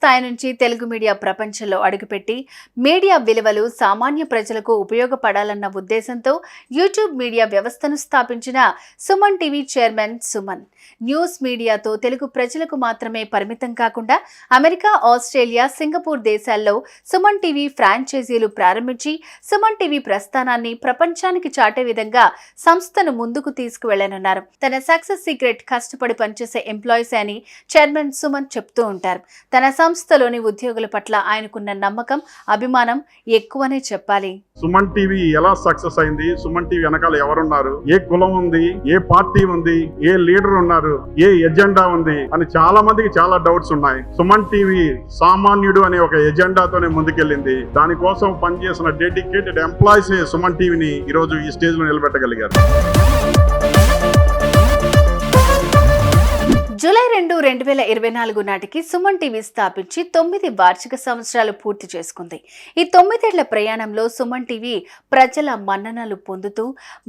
స్థాయి నుంచి తెలుగు మీడియా ప్రపంచంలో అడుగుపెట్టి మీడియా విలువలు సామాన్య ప్రజలకు ఉపయోగపడాలన్న ఉద్దేశంతో యూట్యూబ్ మీడియా వ్యవస్థను స్థాపించిన Suman TV chairman Suman news మీడియాతో తెలుగు ప్రజలకు మాత్రమే పరిమితం కాకుండా అమెరికా, ఆస్ట్రేలియా, సింగపూర్ దేశాల్లో సుమన్ టీవీ ఫ్రాంచైజీలు ప్రారంభించి సుమన్ టీవీ ప్రస్థానాన్ని ప్రపంచానికి చాటే విధంగా సంస్థను ముందుకు తీసుకువెళ్లనున్నారు. తన సక్సెస్ సీక్రెట్ కష్టపడి పనిచేసే ఎంప్లాయీస్ అని చైర్మన్ సుమన్ చెప్తూ ఉంటారు. తన సంస్థలోని ఉద్యోగుల పట్ల ఆయనకున్న నమ్మకం, అభిమానం ఎక్కువనే చెప్పాలి. సుమన్ టీవీ ఎలా సక్సెస్ అయింది, సుమన్ టీవీ వెనకాల ఎవరున్నారు, ఏ కులం ఉంది, ఏ పార్టీ ఉంది, ఏ లీడర్ ఉన్నారు, ఏ ఎజెండా ఉంది అని చాలా మందికి చాలా డౌట్స్ ఉన్నాయి. సుమన్ టీవీ సామాన్యుడు అనే ఒక ఎజెండాతోనే ముందుకెళ్ళింది. దానికోసం పనిచేసిన డెడికేటెడ్ ఎంప్లాయీస్ సుమన్ టీవీని ఈ రోజు ఈ స్టేజ్ లో నిలబెట్టగలిగారు. జూలై 2, 2024 నాటికి సుమన్ టీవీ స్థాపించి 9 వార్షిక సంవత్సరాలు పూర్తి చేసుకుంది. ఈ 9 ఏళ్ల ప్రయాణంలో సుమన్ టీవీ ప్రజల మన్ననలు పొందుతూ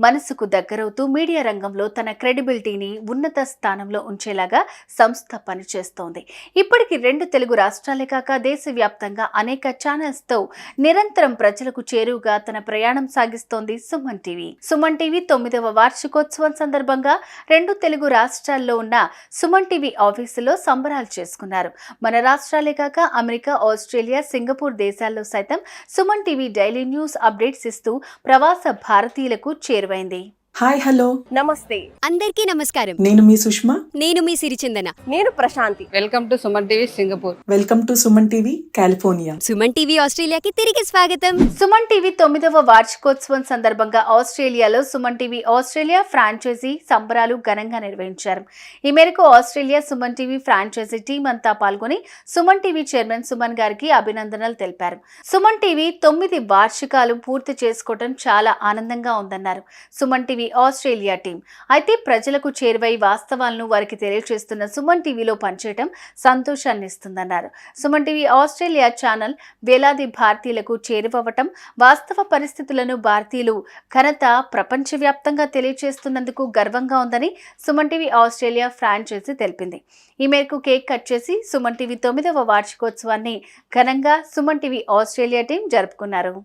మనసుకు దగ్గరవుతూ మీడియా రంగంలో తన క్రెడిబిలిటీని ఉన్నత స్థానంలో ఉంచేలాగా సంస్థ పనిచేస్తోంది. ఇప్పటికి 2 తెలుగు రాష్ట్రాలే కాక దేశవ్యాప్తంగా అనేక ఛానల్స్తో నిరంతరం ప్రజలకు చేరువుగా తన ప్రయాణం సాగిస్తోంది సుమన్ టీవీ. సుమన్ టీవీ 9వ వార్షికోత్సవం సందర్భంగా 2 తెలుగు రాష్ట్రాల్లో ఉన్న సుమన్ టీవీ ఆఫీసులో సంబరాలు చేసుకున్నారు. మన రాష్ట్రాలే కాక అమెరికా, ఆస్ట్రేలియా, సింగపూర్ దేశాల్లో సైతం Suman TV daily news updates ఇస్తూ ప్రవాస భారతీయులకు చేరువైంది. హాయ్, హలో, నమస్తే, అందరికీ నమస్కారం. నేను మీ సుష్మా. నేను మీ సిరిచందన. నేను Prashanthi. Welcome to Suman TV Singapore. Welcome to Suman TV California. Suman TV ఆస్ట్రేలియాకి తిరిగి స్వాగతం. సుమన్ టీవీ 9వ వార్షికోత్సవం సందర్భంగా ఆస్ట్రేలియాలో సుమన్ టీవీ ఆస్ట్రేలియా ఫ్రాంచైజీ సంబరాలు ఘనంగా నిర్వహించారు. ఈ మేరకు Australia Suman TV franchisee team అంతా పాల్గొని సుమన్ టీవీ చైర్మన్ సుమన్ గారికి అభినందనలు తెలిపారు. సుమన్ టీవీ 9 వార్షికాలు పూర్తి చేసుకోవడం చాలా ఆనందంగా ఉందన్నారు సుమన్ టీవీ ఆస్ట్రేలియా టీం. అయితే ప్రజలకు చేరువై వాస్తవాలను వారికి తెలియజేస్తున్న సుమన్ టీవీలో పనిచేయడం సంతోషాన్ని ఇస్తుందన్నారు. సుమన్ టీవీ ఆస్ట్రేలియా ఛానల్ వేలాది భారతీయులకు చేరువవటం, వాస్తవ పరిస్థితులను భారతీయులు ఘనత ప్రపంచవ్యాప్తంగా తెలియజేస్తున్నందుకు గర్వంగా ఉందని సుమన్ టీవీ ఆస్ట్రేలియా ఫ్రాంచైజీ తెలిపింది. ఈ మేరకు కేక్ కట్ చేసి సుమన్ టీవీ 9వ వార్షికోత్సవాన్ని ఘనంగా సుమన్ టీవీ ఆస్ట్రేలియా టీం జరుపుకున్నారు.